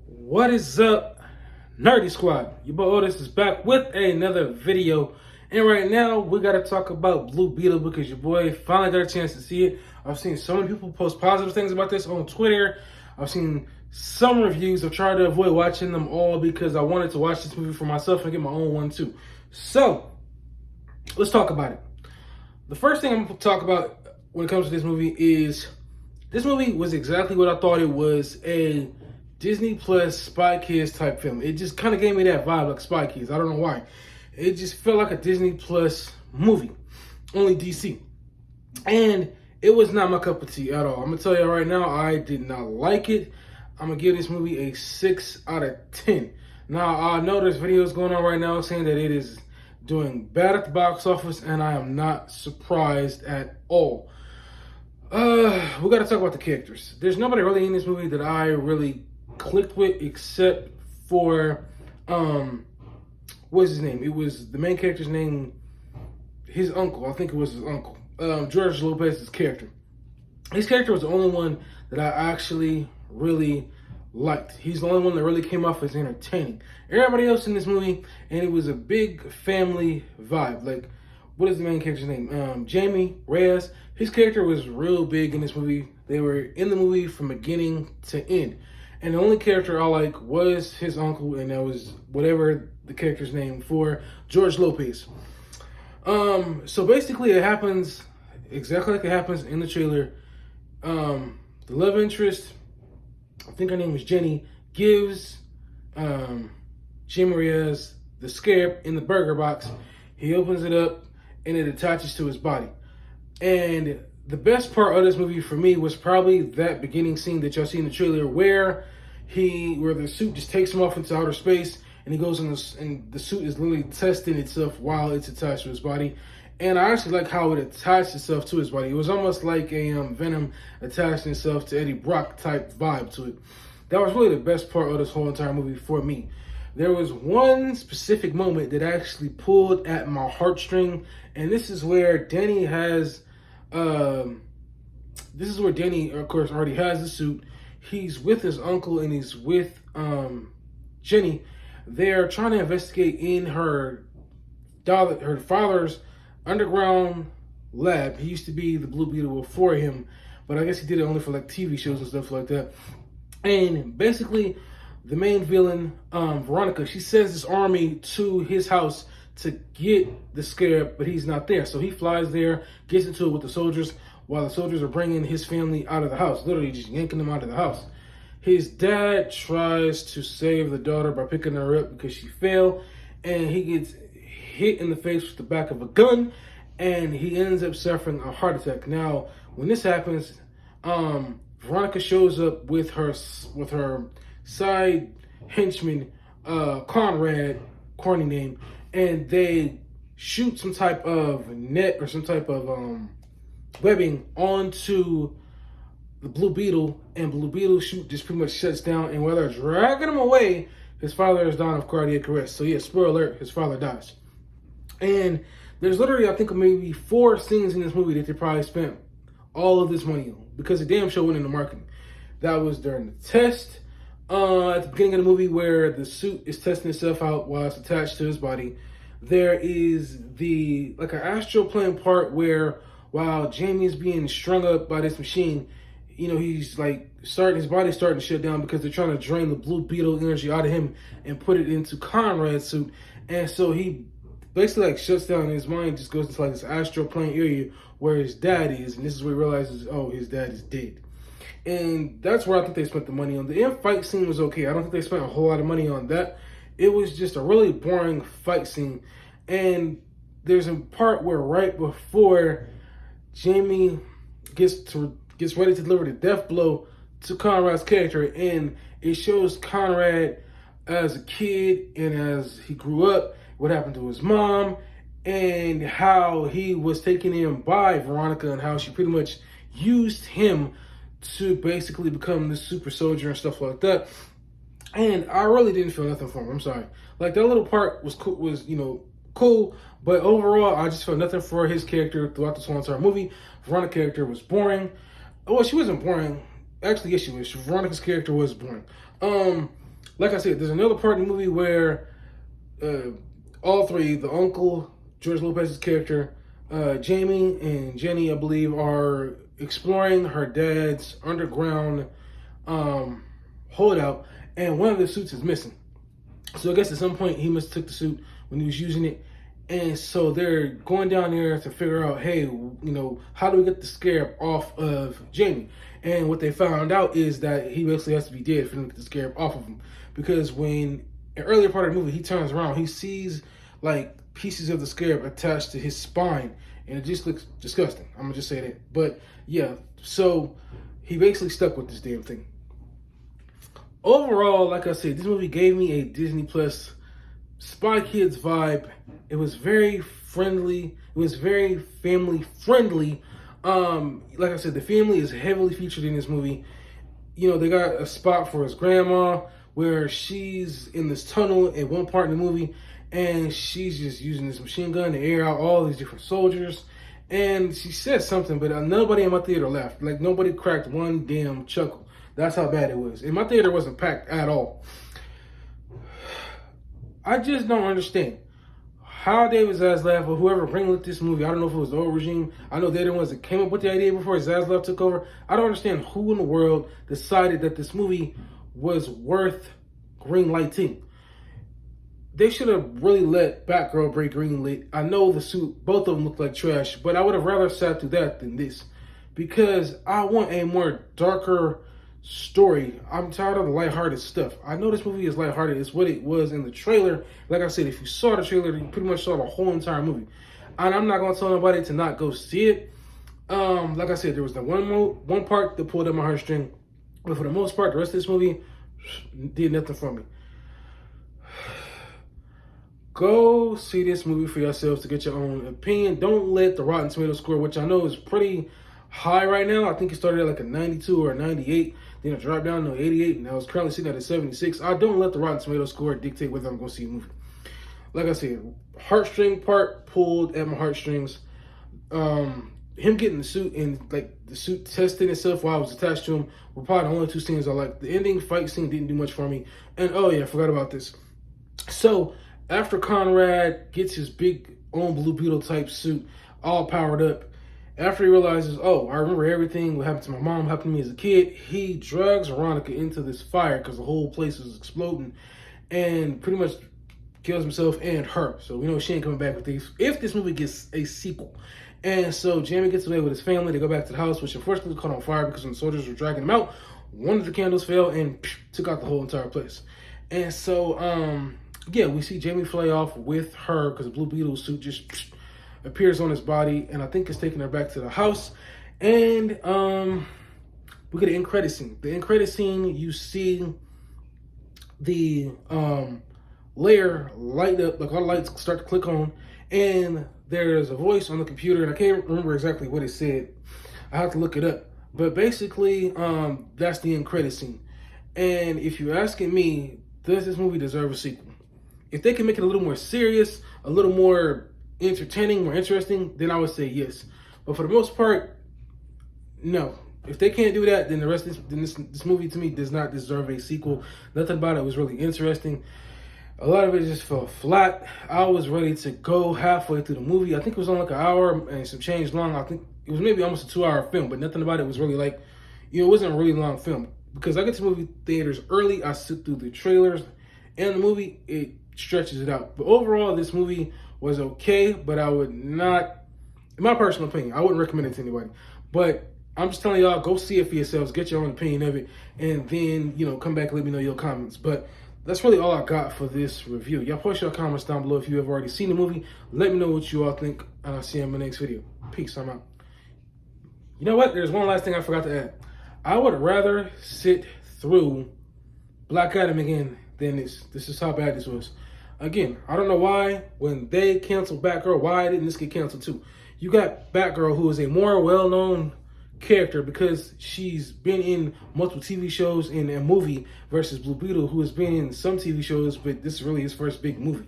What is up, Nerdy Squad? Your boy Otis is back with another video. And right now, we got to talk about Blue Beetle because your boy finally got a chance to see it. I've seen so many people post positive things about this on Twitter. I've seen some reviews. I've tried to avoid watching them all because I wanted to watch this movie for myself and get my own one too. So, let's talk about it. The first thing I'm going to talk about when it comes to this movie was exactly what I thought it was, a Disney Plus Spy Kids type film. It just kind of gave me that vibe like Spy Kids. I don't know why. It just felt like a Disney Plus movie, only DC. And it was not my cup of tea at all. I'm going to tell you right now, I did not like it. I'm going to give this movie a 6 out of 10. Now, I know there's videos going on right now saying that it is doing bad at the box office, and I am not surprised at all. We got to talk about the characters. There's nobody really in this movie that I really clicked with except for what's his name? It was the main character's name, his uncle. I think it was his uncle, George Lopez's character. His character was the only one that I actually really liked. He's the only one that really came off as entertaining. Everybody else in this movie, and it was a big family vibe. Like, what is the main character's name? Jamie Reyes. His character was real big in this movie. They were in the movie from beginning to end. And the only character I like was his uncle, and that was whatever the character's name for George Lopez. So basically it happens exactly like it happens in the trailer. The love interest, I think her name was Jenny, gives Jim Reyes the scarab in the burger box. He opens it up and it attaches to his body. And the best part of this movie for me was probably that beginning scene that y'all see in the trailer where the suit just takes him off into outer space and he goes in and the suit is literally testing itself while it's attached to his body. And I actually like how it attached itself to his body. It was almost like a Venom attaching itself to Eddie Brock type vibe to it. That was really the best part of this whole entire movie for me. There was one specific moment that actually pulled at my heartstring, and this is where Danny, of course, already has the suit. He's with his uncle and he's with Jenny. They're trying to investigate in her father's underground lab. He used to be the Blue Beetle before him, but I guess he did it only for like TV shows and stuff like that. And basically, the main villain, Veronica, she sends this army to his house to get the scarab, but he's not there. So he flies there, gets into it with the soldiers, while the soldiers are bringing his family out of the house, literally just yanking them out of the house. His dad tries to save the daughter by picking her up because she fell, and he gets hit in the face with the back of a gun, and he ends up suffering a heart attack. Now, when this happens, Veronica shows up with her side henchman, Conrad, corny name, and they shoot some type of net or some type of webbing onto the Blue Beetle, and Blue Beetle shoot just pretty much shuts down, and while they're dragging him away, his father is dying of cardiac arrest. So yeah, spoiler alert, his father dies. And there's literally, I think, maybe 4 scenes in this movie that they probably spent all of this money on because the damn show went into marketing. That was during the test, at the beginning of the movie where the suit is testing itself out while it's attached to his body. There is an astral plane part where while Jamie's being strung up by this machine, he's like his body's starting to shut down because they're trying to drain the Blue Beetle energy out of him and put it into Conrad's suit. And so he basically like shuts down and his mind just goes into like this astral plane area where his dad is, and this is where he realizes, oh, his dad is dead. And that's where I think they spent the money on. The end fight scene was okay. I don't think they spent a whole lot of money on that. It was just a really boring fight scene. And there's a part where right before Jamie gets ready to deliver the death blow to Conrad's character, and it shows Conrad as a kid and as he grew up, what happened to his mom, and how he was taken in by Veronica and how she pretty much used him to basically become this super soldier and stuff like that. And I really didn't feel nothing for him. I'm sorry. Like, that little part was cool, but overall, I just felt nothing for his character throughout this whole entire movie. Veronica's character was boring. Well, she wasn't boring. Actually, yes, she was. Veronica's character was boring. like I said, there's another part in the movie where uh, all three, the uncle, George Lopez's character, Jamie, and Jenny, I believe, are exploring her dad's underground holdout, and one of the suits is missing. So I guess at some point he must have took the suit when he was using it. And so they're going down there to figure out, hey, how do we get the scarab off of Jamie? And what they found out is that he basically has to be dead for them to get the scarab off of him. Because when, an earlier part of the movie, he turns around, he sees like pieces of the scarab attached to his spine. And it just looks disgusting. I'm going to just say that. But yeah, so he basically stuck with this damn thing. Overall, like I said, this movie gave me a Disney Plus Spy Kids vibe. It was very friendly. It was very family friendly. Like I said, the family is heavily featured in this movie. They got a spot for his grandma where she's in this tunnel at one part in the movie, and she's just using this machine gun to air out all these different soldiers. And she said something, but nobody in my theater laughed. Like, nobody cracked one damn chuckle. That's how bad it was. And my theater wasn't packed at all. I just don't understand how David Zaslav or whoever greenlit this movie. I don't know if it was the old regime. I know they're the ones that came up with the idea before Zaslav took over. I don't understand who in the world decided that this movie was worth green lighting. They should have really let Batgirl break greenlit. I know the suit, both of them look like trash, but I would have rather sat through that than this, because I want a more darker story. I'm tired of the lighthearted stuff. I know this movie is lighthearted. It's what it was in the trailer. Like I said, if you saw the trailer, you pretty much saw the whole entire movie. And I'm not going to tell nobody to not go see it. Like I said, there was the one part that pulled at my heartstring, but for the most part, the rest of this movie did nothing for me. Go see this movie for yourselves to get your own opinion. Don't let the Rotten Tomatoes score, which I know is pretty high right now. I think it started at like a 92 or a 98. Then it dropped down to 88, and I was currently sitting at a 76. I don't let the Rotten Tomatoes score dictate whether I'm going to see a movie. Like I said, heartstring part pulled at my heartstrings. Him getting the suit and like the suit testing itself while I was attached to him were probably the only two scenes I liked. The ending fight scene didn't do much for me. And oh yeah, I forgot about this. So after Conrad gets his big own Blue Beetle type suit all powered up, after he realizes, oh, I remember everything, what happened to my mom, what happened to me as a kid, he drags Veronica into this fire because the whole place is exploding and pretty much kills himself and her. So we know she ain't coming back with these if this movie gets a sequel. And so Jamie gets away with his family. They go back to the house, which unfortunately caught on fire because when the soldiers were dragging him out, one of the candles fell and took out the whole entire place. And so, yeah, we see Jamie fly off with her because the Blue Beetle suit just appears on his body, and I think it's taking her back to the house. And we get an end credit scene. The end credit scene, you see the layer light up, like all the lights start to click on, and there's a voice on the computer, and I can't remember exactly what it said. I have to look it up. But basically, that's the end credit scene. And if you're asking me, does this movie deserve a sequel? If they can make it a little more serious, a little more entertaining, more interesting, then I would say yes. But for the most part, no. If they can't do that, then the rest of this movie to me does not deserve a sequel. Nothing about it was really interesting. A lot of it just fell flat. I was ready to go halfway through the movie. I think it was on like an hour and some change long. I think it was maybe almost a 2-hour film, but nothing about it was really like, it wasn't a really long film. Because I get to movie theaters early, I sit through the trailers and the movie, it stretches it out. But overall, this movie was okay, but I would not, in my personal opinion, I wouldn't recommend it to anybody. But I'm just telling y'all, go see it for yourselves, get your own opinion of it, and then, come back and let me know your comments. But that's really all I got for this review. Y'all post your comments down below if you have already seen the movie. Let me know what you all think, and I'll see you in my next video. Peace, I'm out. You know what? There's one last thing I forgot to add. I would rather sit through Black Adam again than this. This is how bad this was. Again, I don't know why, when they canceled Batgirl, why didn't this get canceled too? You got Batgirl, who is a more well-known character because she's been in multiple TV shows and a movie, versus Blue Beetle, who has been in some TV shows, but this is really his first big movie.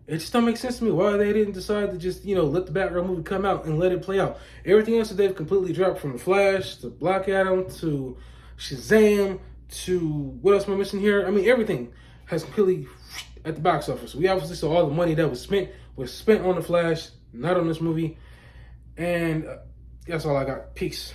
It just don't make sense to me why they didn't decide to just, let the Batgirl movie come out and let it play out. Everything else that they've completely dropped, from The Flash to Black Adam to Shazam to what else am I missing here? I mean, everything. has completely at the box office. We obviously saw all the money that was spent on the Flash, not on this movie. And that's all I got. Peace.